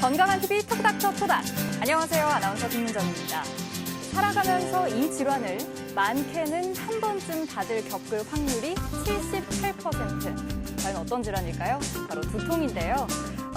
건강한 TV 톡닥터 토닥. 안녕하세요. 아나운서 김민정입니다. 살아가면서 이 질환을 많게는 한 번쯤 다들 겪을 확률이 78%. 과연 어떤 질환일까요? 바로 두통인데요.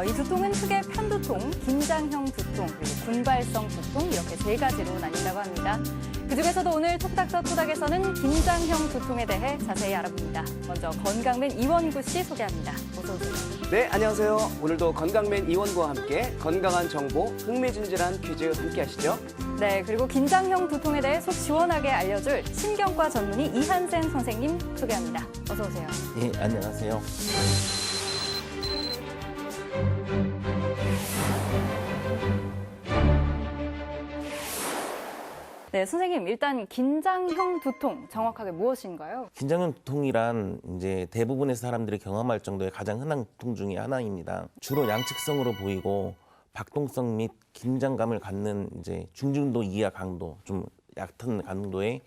이 두통은 크게 편두통, 긴장형 두통, 그리고 군발성 두통 이렇게 세 가지로 나뉜다고 합니다. 그중에서도 오늘 톡닥터 토닥에서는 긴장형 두통에 대해 자세히 알아봅니다. 먼저 건강맨 이원구 씨 소개합니다. 어서 오세요. 네, 안녕하세요. 오늘도 건강맨 이원구와 함께 건강한 정보, 흥미진진한 퀴즈 함께 하시죠. 네, 그리고 긴장형 두통에 대해 속 시원하게 알려줄 신경과 전문의 이한센 선생님 소개합니다. 어서 오세요. 예, 안녕하세요. 네, 선생님 일단 긴장형 두통 정확하게 무엇인가요? 긴장형 두통이란 이제 대부분의 사람들이 경험할 정도의 가장 흔한 두통 중에 하나입니다. 주로 양측성으로 보이고 박동성 및 긴장감을 갖는 이제 중증도 이하 강도, 좀 얕은 강도의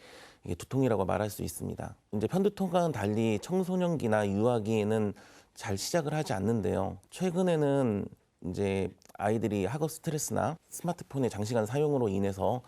이게 두통이라고 말할 수 있습니다. 이제 편두통과는 달리 청소년기나 유아기에는 잘 시작을 하지 않는데요. 최근에는 이제 아이들이 학업 스트레스나 스마트폰의 장시간 사용으로 인해서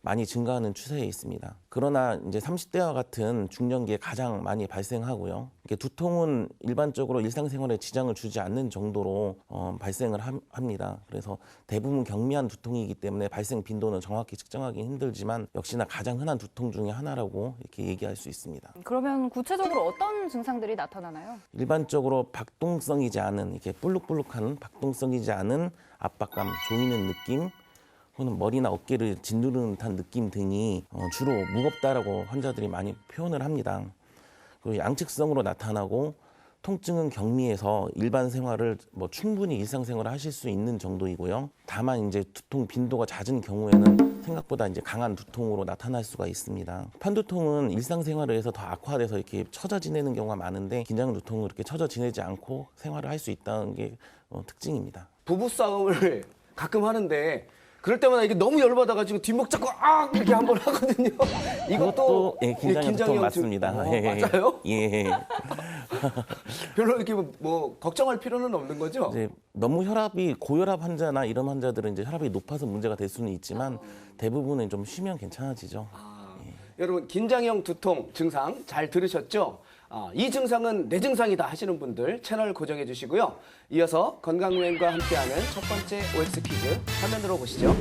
많이 증가하는 추세에 있습니다. 그러나 이제 30대와 같은 중년기에 가장 많이 발생하고요. 이게 두통은 일반적으로 일상생활에 지장을 주지 않는 정도로 발생을 합니다. 그래서 대부분 경미한 두통이기 때문에 발생 빈도는 정확히 측정하기 힘들지만 역시나 가장 흔한 두통 중에 하나라고 이렇게 얘기할 수 있습니다. 그러면 구체적으로 어떤 증상들이 나타나나요? 일반적으로 박동성이지 않은 이렇게 볼록볼록한 박동성이지 않은 압박감, 조이는 느낌, 또는 머리나 어깨를 짓누르는 듯한 느낌 등이 주로 무겁다라고 환자들이 많이 표현을 합니다. 그리고 양측성으로 나타나고 통증은 경미해서 일반 생활을 충분히 일상생활을 하실 수 있는 정도이고요. 다만 이제 두통 빈도가 잦은 경우에는 생각보다 이제 강한 두통으로 나타날 수가 있습니다. 편두통은 일상생활을 해서 더 악화돼서 이렇게 처져 지내는 경우가 많은데 긴장 두통은 이렇게 처져 지내지 않고 생활을 할 수 있다는 게 특징입니다. 부부싸움을 가끔 하는데 그럴 때마다 이게 너무 열받아가지고 뒷목 잡고 아 이렇게 한번 하거든요. 이것도 긴장형 두통 맞습니다. 맞아요? 예. 별로 이렇게 뭐 걱정할 필요는 없는 거죠? 이제 너무 혈압이 고혈압 환자나 이런 환자들은 이제 혈압이 높아서 문제가 될 수는 있지만 대부분은 좀 쉬면 괜찮아지죠. 여러분 긴장형 두통 증상 잘 들으셨죠? 이 증상은 내 증상이다 하시는 분들 채널 고정해 주시고요. 이어서 건강맨과 함께하는 첫 번째 OX 퀴즈 화면으로 보시죠.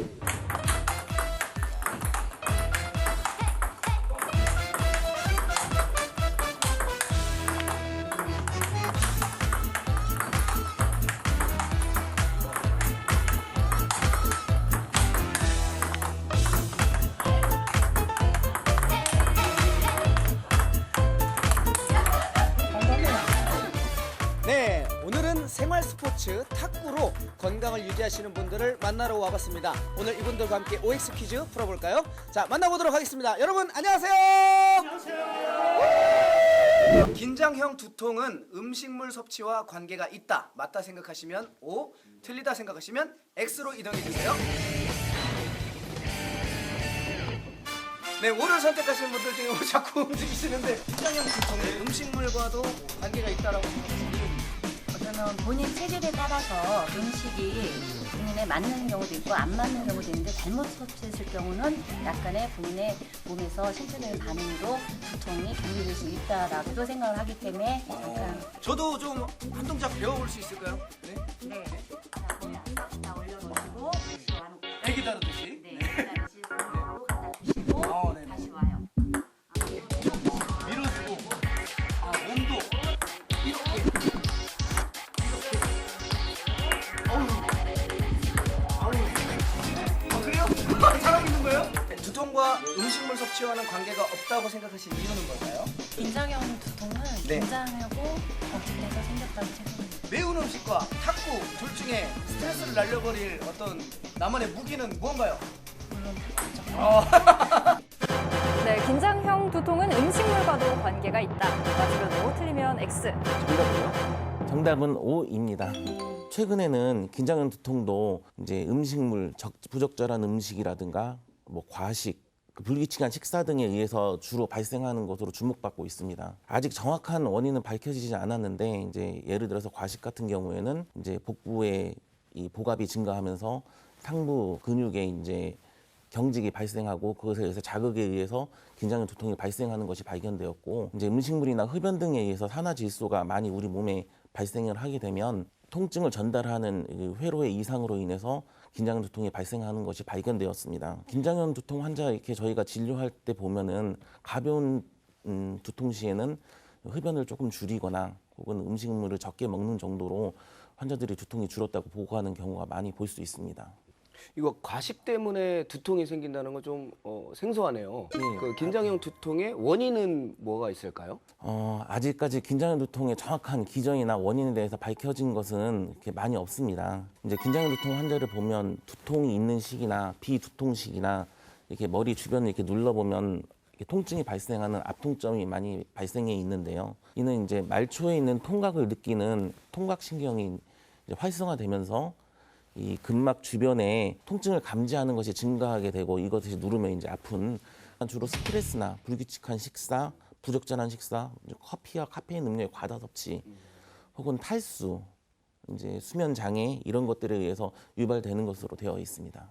네, 오늘은 생활 스포츠 탁구로 건강을 유지하시는 분들을 만나러 와봤습니다. 오늘 이분들과 함께 OX 퀴즈 풀어볼까요? 자, 만나보도록 하겠습니다. 여러분 안녕하세요. 안녕하세요. 긴장형 두통은 음식물 섭취와 관계가 있다. 맞다 생각하시면 O, 틀리다 생각하시면 X로 이동해 주세요. 네, O를 선택하시는 분들 중에 자꾸 움직이시는데 긴장형 두통은 음식물과도 관계가 있다라고 생각하시는 그러면 본인 체질에 따라서 음식이 본인에 맞는 경우도 있고 안 맞는 경우도 있는데 잘못 섭취했을 경우는 약간의 본인의 몸에서 신체적인 반응으로 두통이 경미될 수 있다라고도 생각을 하기 때문에 약간 저도 좀 한 동작 배워볼 수 있을까요? 네. 네. 자, 올려놓으시고 애기 다루듯이. 네. 다시 손으로 갖다 주시고 네. 다시 와요. 밀어주고 몸도 이렇게 그래요? 잘하고 있는 거예요? 두통과 음식물 섭취와는 관계가 없다고 생각하시는 이유는 뭘까요? 긴장형 두통은 네. 긴장하고 억제돼서 생겼다고 생각합니다. 매운 음식과 탁구 둘 중에 스트레스를 날려버릴 어떤 나만의 무기는 무언가요? 물론 탁구죠. 네, 긴장형 두통은 음식물과도 관계가 있다. 맞으면 O, 틀리면 X. 정답은요? 정답은 O입니다. 최근에는 긴장형 두통도 이제 음식물, 부적절한 음식이라든가 과식, 불규칙한 식사 등에 의해서 주로 발생하는 것으로 주목받고 있습니다. 아직 정확한 원인은 밝혀지지 않았는데 이제 예를 들어서 과식 같은 경우에는 이제 복부에 이 복압이 증가하면서 상부 근육에 이제 경직이 발생하고 그것에 의해서 자극에 의해서 긴장형 두통이 발생하는 것이 발견되었고 이제 음식물이나 흡연 등에 의해서 산화질소가 많이 우리 몸에 발생을 하게 되면 통증을 전달하는 이 회로의 이상으로 인해서 긴장형 두통이 발생하는 것이 발견되었습니다. 긴장형 두통 환자 이렇게 저희가 진료할 때 보면은 가벼운 두통 시에는 흡연을 조금 줄이거나 혹은 음식물을 적게 먹는 정도로 환자들이 두통이 줄었다고 보고하는 경우가 많이 볼 수 있습니다. 이거 과식 때문에 두통이 생긴다는 건 좀 생소하네요. 그 긴장형 두통의 원인은 뭐가 있을까요? 아직까지 긴장형 두통의 정확한 기전이나 원인에 대해서 밝혀진 것은 이렇게 많이 없습니다. 이제 긴장형 두통 환자를 보면 두통이 있는 시기나 비두통 시기나 이렇게 머리 주변을 이렇게 눌러보면 이렇게 통증이 발생하는 압통점이 많이 발생해 있는데요. 이는 이제 말초에 있는 통각을 느끼는 통각신경이 이제 활성화되면서 이 근막 주변에 통증을 감지하는 것이 증가하게 되고 이것이 누르면 이제 아픈 주로 스트레스나 불규칙한 식사, 부적절한 식사, 커피와 카페인 음료의 과다 섭취, 혹은 탈수, 이제 수면 장애 이런 것들에 의해서 유발되는 것으로 되어 있습니다.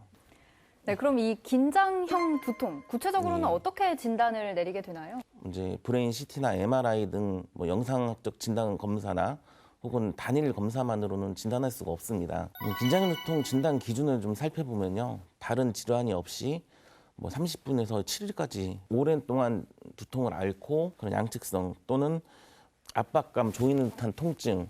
네, 그럼 이 긴장형 두통 구체적으로는 네. 어떻게 진단을 내리게 되나요? 이제 브레인 CT나 MRI 등 뭐 영상학적 진단 검사나 혹은 단일 검사만으로는 진단할 수가 없습니다. 긴장형 두통 진단 기준을 좀 살펴보면요, 다른 질환이 없이 뭐 30분에서 7일까지 오랜 동안 두통을 앓고 그런 양측성 또는 압박감, 조이는 듯한 통증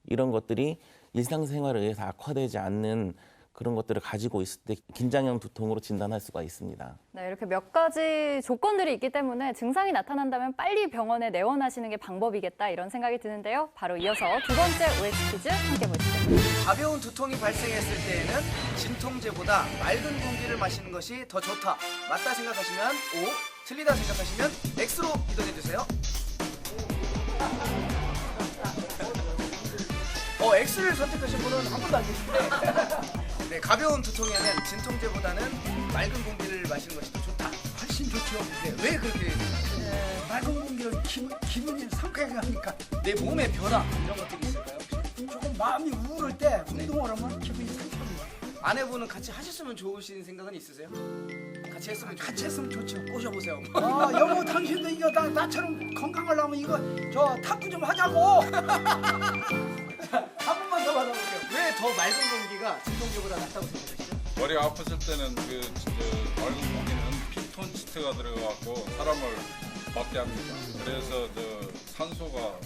이런 것들이 일상생활에 의해서 악화되지 않는 그런 것들을 가지고 있을 때 긴장형 두통으로 진단할 수가 있습니다. 네, 이렇게 몇 가지 조건들이 있기 때문에 증상이 나타난다면 빨리 병원에 내원하시는 게 방법이겠다 이런 생각이 드는데요. 바로 이어서 두 번째 OX 퀴즈 함께 보시죠. 가벼운 두통이 발생했을 때에는 진통제보다 맑은 공기를 마시는 것이 더 좋다. 맞다 생각하시면 O, 틀리다 생각하시면 X로 이동해주세요. X를 선택하신 분은 한 분도 안 계신데 네, 가벼운 두통이 하면 진통제보다는 맑은 공기를 마시는 것이 더 좋다. 훨씬 좋죠. 네, 왜 그렇게 맑은 공기를 기분이 상쾌하게 하니까 내 몸의 변화 이런 것들이 있을까요? 조금 마음이 우울할 때 운동을 하면 기분이 상쾌합니다. 아내분은 같이 하셨으면 좋으신 생각은 있으세요? 같이 했으면 같이 했으면 좋죠. 꼬셔보세요. 여보 당신도 이거 나처럼 건강하려면 이거 저 탁구 좀 하자고. 한 번만 더 받아볼게요. 왜 더 맑은 공기가 진통제보다 낫다고 생각하시죠? 머리 아팠을 때는 맑은 공기는 피톤치드가 들어가고 사람을 맑게 합니다. 그래서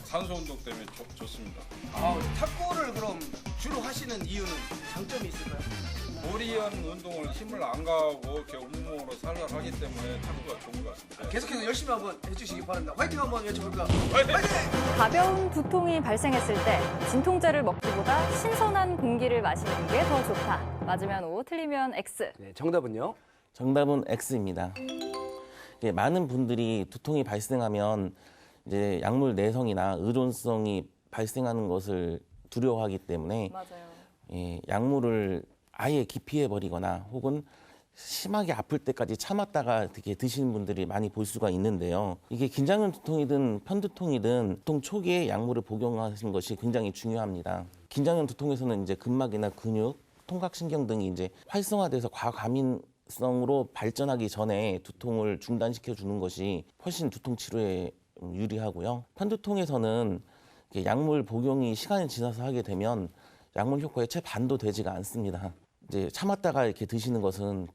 산소 운동 때문에 좋습니다. 탁구를 그럼 주로 하시는 이유는 장점이 있을까요? 무리한 운동을 힘을 안 가하고 이렇게 온몸으로 살살 하기 때문에 탁구가 좋은 것 같습니다. 계속해서 열심히 한번 해주시기 바랍니다. 화이팅 한번 외쳐볼까요? 가벼운 두통이 발생했을 때 진통제를 먹기보다 신선한 공기를 마시는 게 더 좋다. 맞으면 O, 틀리면 X. 네, 정답은요? 정답은 X입니다. 많은 분들이 두통이 발생하면 이제 약물 내성이나 의존성이 발생하는 것을 두려워하기 때문에 맞아요. 약물을 아예 기피해 버리거나 혹은 심하게 아플 때까지 참았다가 이렇게 드시는 분들이 많이 볼 수가 있는데요. 이게 긴장형 두통이든 편두통이든 두통 초기에 약물을 복용하시는 것이 굉장히 중요합니다. 긴장형 두통에서는 이제 근막이나 근육, 통각신경 등이 이제 활성화돼서 과감인성으로 발전하기 전에 두통을 중단시켜 주는 것이 훨씬 두통 치료에 유리하고요. 편두통에서는 약물 복용이 시간이 지나서 하게 되면 약물 효과의 채 반도 되지가 않습니다. 이제 참았다가 이렇게 드시는 것은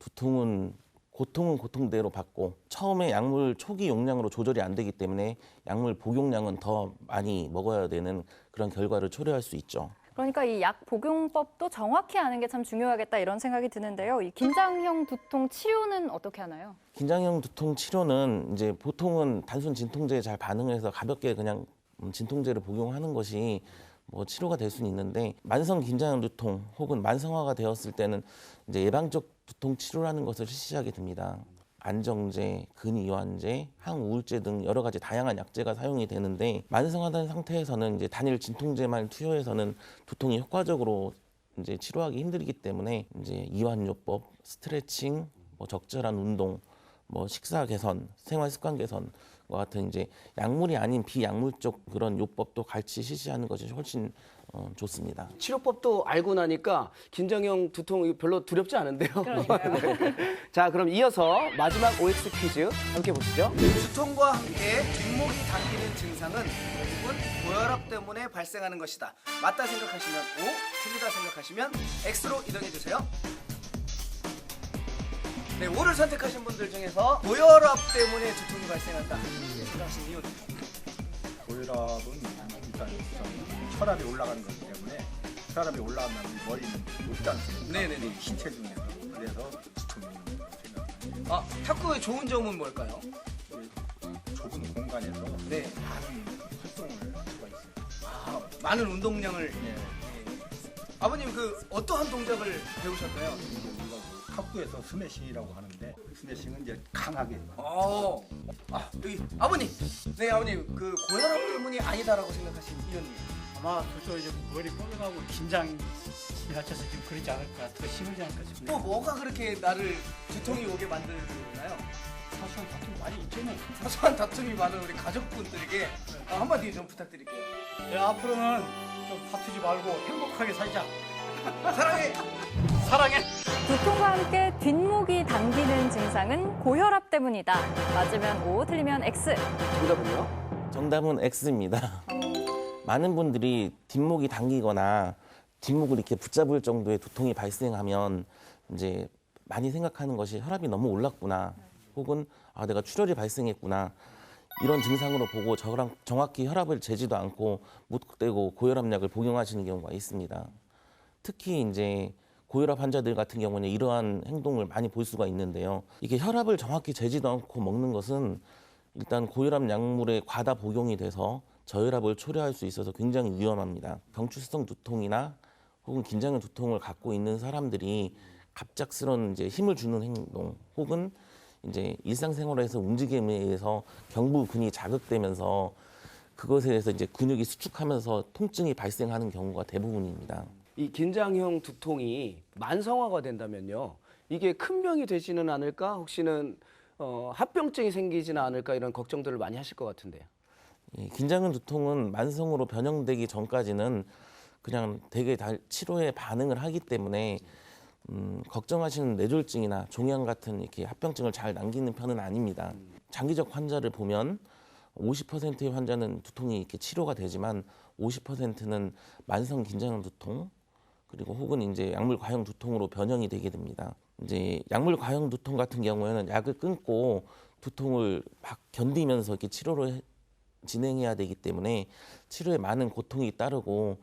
고통은 고통대로 받고 처음에 약물 초기 용량으로 조절이 안 되기 때문에 약물 복용량은 더 많이 먹어야 되는 그런 결과를 초래할 수 있죠. 그러니까 이 약 복용법도 정확히 아는 게 참 중요하겠다 이런 생각이 드는데요. 이 긴장형 두통 치료는 어떻게 하나요? 긴장형 두통 치료는 이제 보통은 단순 진통제에 잘 반응해서 가볍게 그냥 진통제를 복용하는 것이 뭐 치료가 될 수는 있는데 만성 긴장형 두통 혹은 만성화가 되었을 때는 이제 예방적 두통 치료라는 것을 실시하게 됩니다. 안정제, 근이완제, 항우울제 등 여러 가지 다양한 약제가 사용이 되는데 만성화된 상태에서는 이제 단일 진통제만 투여해서는 두통이 효과적으로 이제 치료하기 힘들기 때문에 이제 이완요법, 스트레칭, 뭐 적절한 운동, 뭐 식사 개선, 생활 습관 개선 같은 이제 약물이 아닌 비약물적 그런 요법도 같이 실시하는 것이 훨씬 좋습니다. 치료법도 알고 나니까 긴장형 두통 별로 두렵지 않은데요. 그러니까요. 네. 자, 그럼 이어서 마지막 OX 퀴즈 함께 보시죠. 두통과 함께 뒷목이 당기는 증상은 대부분 고혈압 때문에 발생하는 것이다. 맞다 생각하시면 O, 틀리다 생각하시면 X로 이동해 주세요. 네, O를 선택하신 분들 중에서 고혈압 때문에 두통이 발생한다 생각하신 이유는? 고혈압은 일단 혈압이 올라가는 거기 때문에 혈압이 올라가면 머리는 높지 않습니까? 네네네. 신체 중에서 그래서 두통이 있는 거라고 생각합니다. 아, 탁구의 좋은 점은 뭘까요? 좁은 공간에서 네. 많은 활동을 할 수가 있습니다. 아, 많은 운동량을. 예. 아버님 그 어떠한 동작을 배우셨나요? 이제 우리가 그 탁구에서 스매싱이라고 하는데 스매싱은 이제 강하게 아, 여기 아버님. 네, 아버님 그 고혈압 때문이 아니다라고 생각하신 이유는? 아마 그쪽 이제 머리 뻗어가고 긴장이 낮춰서 지금 그러지 않을까, 더 심하지 않을까 싶네요. 또 뭐가 그렇게 나를 두통이 오게 만드나요? 사소한 다툼 많이 있잖아요. 사소한 다툼이 많은 우리 가족분들에게 한마디 좀 부탁드릴게요. 네, 앞으로는 좀 다투지 말고 행복하게 살자. 사랑해. 사랑해. 두통과 함께 뒷목이 당기는 증상은 고혈압 때문이다. 맞으면 O, 틀리면 X. 정답은요? 정답은 X입니다. 많은 분들이 뒷목이 당기거나 뒷목을 이렇게 붙잡을 정도의 두통이 발생하면 이제 많이 생각하는 것이 혈압이 너무 올랐구나, 혹은 내가 출혈이 발생했구나, 이런 증상으로 보고 저랑 정확히 혈압을 재지도 않고 묻대고 고혈압약을 복용하시는 경우가 있습니다. 특히 이제 고혈압 환자들 같은 경우는 이러한 행동을 많이 볼 수가 있는데요. 이게 혈압을 정확히 재지도 않고 먹는 것은 일단 고혈압 약물에 과다 복용이 돼서 저혈압을 초래할 수 있어서 굉장히 위험합니다. 경추수성 두통이나 혹은 긴장형 두통을 갖고 있는 사람들이 갑작스런 이제 힘을 주는 행동, 혹은 이제 일상생활에서 움직임에 의해서 경부근이 자극되면서 그것에 의해서 이제 근육이 수축하면서 통증이 발생하는 경우가 대부분입니다. 이 긴장형 두통이 만성화가 된다면요. 이게 큰 병이 되지는 않을까? 혹시는 합병증이 생기지는 않을까? 이런 걱정들을 많이 하실 것 같은데요. 예, 긴장형 두통은 만성으로 변형되기 전까지는 그냥 되게 치료에 반응을 하기 때문에 걱정하시는 뇌졸중이나 종양 같은 이렇게 합병증을 잘 남기는 편은 아닙니다. 장기적 환자를 보면 50%의 환자는 두통이 이렇게 치료가 되지만 50%는 만성 긴장형 두통, 그리고 혹은 이제 약물 과형 두통으로 변형이 되게 됩니다. 이제 약물 과형 두통 같은 경우에는 약을 끊고 두통을 막 견디면서 이렇게 치료를 진행해야 되기 때문에 치료에 많은 고통이 따르고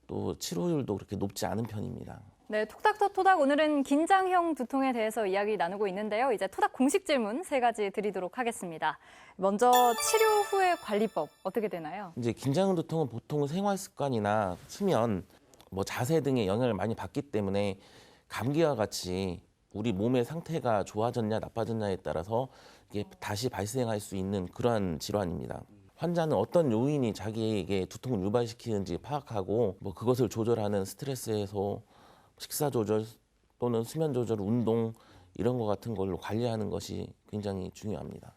또 치료율도 그렇게 높지 않은 편입니다. 네, 톡닥터토닥 오늘은 긴장형 두통에 대해서 이야기 나누고 있는데요. 이제 토닥 공식 질문 3가지 드리도록 하겠습니다. 먼저 치료 후의 관리법 어떻게 되나요? 이제 긴장형 두통은 보통 생활 습관이나 수면, 자세 등의 영향을 많이 받기 때문에 감기와 같이 우리 몸의 상태가 좋아졌냐 나빠졌냐에 따라서 이게 다시 발생할 수 있는 그러한 질환입니다. 환자는 어떤 요인이 자기에게 두통을 유발시키는지 파악하고 그것을 조절하는 스트레스 해소, 식사 조절 또는 수면 조절, 운동 이런 것 같은 걸로 관리하는 것이 굉장히 중요합니다.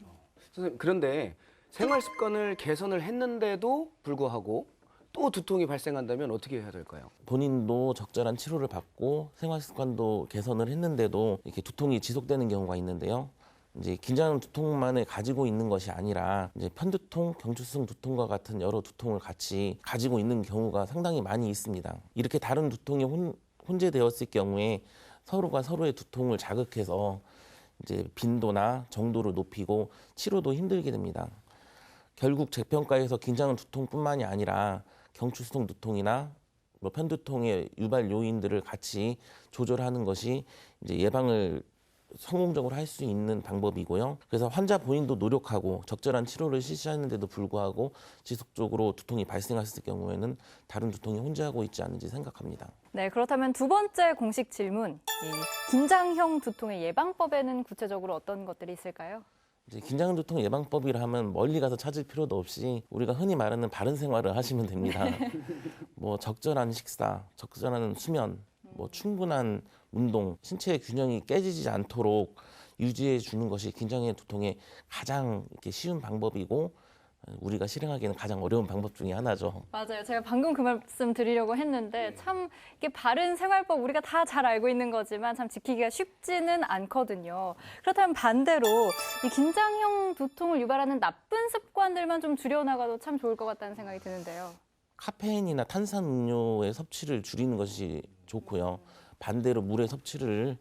선생님, 그런데 생활 습관을 개선을 했는데도 불구하고 또 두통이 발생한다면 어떻게 해야 될까요? 본인도 적절한 치료를 받고 생활 습관도 개선을 했는데도 이렇게 두통이 지속되는 경우가 있는데요. 이제 긴장형 두통만을 가지고 있는 것이 아니라 이제 편두통, 경추수성 두통과 같은 여러 두통을 같이 가지고 있는 경우가 상당히 많이 있습니다. 이렇게 다른 두통이 혼재되었을 경우에 서로가 서로의 두통을 자극해서 이제 빈도나 정도를 높이고 치료도 힘들게 됩니다. 결국 재평가에서 긴장형 두통뿐만이 아니라 경추수성 두통이나 편두통의 유발 요인들을 같이 조절하는 것이 이제 예방을 성공적으로 할 수 있는 방법이고요. 그래서 환자 본인도 노력하고 적절한 치료를 실시하는데도 불구하고 지속적으로 두통이 발생했을 경우에는 다른 두통이 혼재하고 있지 않은지 생각합니다. 네, 그렇다면 2번째 공식 질문. 이 긴장형 두통의 예방법에는 구체적으로 어떤 것들이 있을까요? 이제 긴장형 두통 예방법이라 하면 멀리 가서 찾을 필요도 없이 우리가 흔히 말하는 바른 생활을 하시면 됩니다. 적절한 식사, 적절한 수면, 충분한 운동, 신체의 균형이 깨지지 않도록 유지해 주는 것이 긴장형 두통의 가장 이렇게 쉬운 방법이고 우리가 실행하기에는 가장 어려운 방법 중에 하나죠. 맞아요. 제가 방금 그 말씀 드리려고 했는데 참 이게 바른 생활법 우리가 다 잘 알고 있는 거지만 참 지키기가 쉽지는 않거든요. 그렇다면 반대로 이 긴장형 두통을 유발하는 나쁜 습관들만 좀 줄여나가도 참 좋을 것 같다는 생각이 드는데요. 카페인이나 탄산음료의 섭취를 줄이는 것이 좋고요. 반대로 물의 섭취를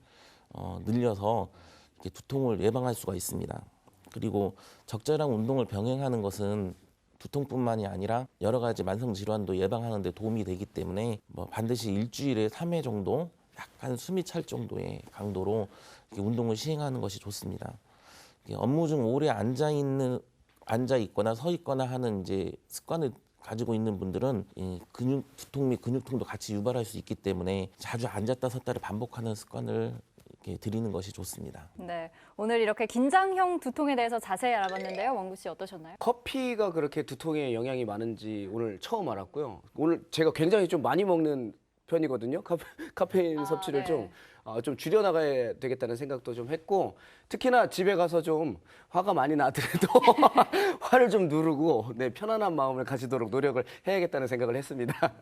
늘려서 이렇게 두통을 예방할 수가 있습니다. 그리고 적절한 운동을 병행하는 것은 두통뿐만이 아니라 여러 가지 만성 질환도 예방하는 데 도움이 되기 때문에 반드시 일주일에 3회 정도 약간 숨이 찰 정도의 강도로 이렇게 운동을 시행하는 것이 좋습니다. 업무 중 오래 앉아 있거나 서 있거나 하는 이제 습관을 가지고 있는 분들은 이 두통 및 근육통도 같이 유발할 수 있기 때문에 자주 앉았다 섰다를 반복하는 습관을 이렇게 들이는 것이 좋습니다. 네, 오늘 이렇게 긴장형 두통에 대해서 자세히 알아봤는데요. 원구 씨 어떠셨나요? 커피가 그렇게 두통에 영향이 많은지 오늘 처음 알았고요. 오늘 제가 굉장히 좀 많이 먹는 편이거든요. 카페인 섭취를 네. 좀 줄여나가야 되겠다는 생각도 좀 했고, 특히나 집에 가서 좀 화가 많이 나더라도 화를 좀 누르고 편안한 마음을 가지도록 노력을 해야겠다는 생각을 했습니다.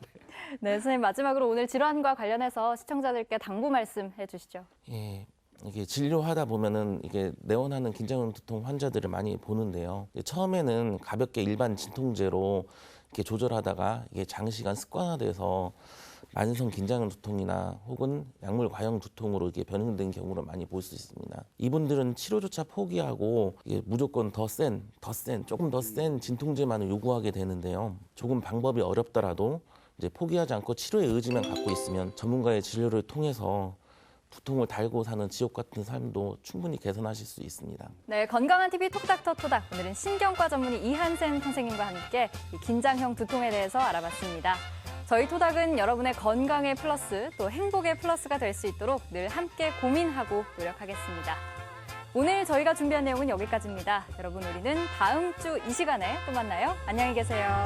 네, 선생님 마지막으로 오늘 질환과 관련해서 시청자들께 당부 말씀해 주시죠. 예, 이게 진료하다 보면은 이게 내원하는 긴장형 두통 환자들을 많이 보는데요. 처음에는 가볍게 일반 진통제로 이렇게 조절하다가 이게 장시간 습관화돼서 만성 긴장형 두통이나 혹은 약물 과형 두통으로 이게 변형된 경우를 많이 볼 수 있습니다. 이분들은 치료조차 포기하고 이게 무조건 조금 더 센 진통제만을 요구하게 되는데요. 조금 방법이 어렵더라도 이제 포기하지 않고 치료의 의지만 갖고 있으면 전문가의 진료를 통해서 두통을 달고 사는 지옥 같은 삶도 충분히 개선하실 수 있습니다. 네, 건강한 TV 톡닥터 토닥. 오늘은 신경과 전문의 이한샘 선생님과 함께 이 긴장형 두통에 대해서 알아봤습니다. 저희 토닥은 여러분의 건강의 플러스 또 행복의 플러스가 될 수 있도록 늘 함께 고민하고 노력하겠습니다. 오늘 저희가 준비한 내용은 여기까지입니다. 여러분, 우리는 다음 주 이 시간에 또 만나요. 안녕히 계세요.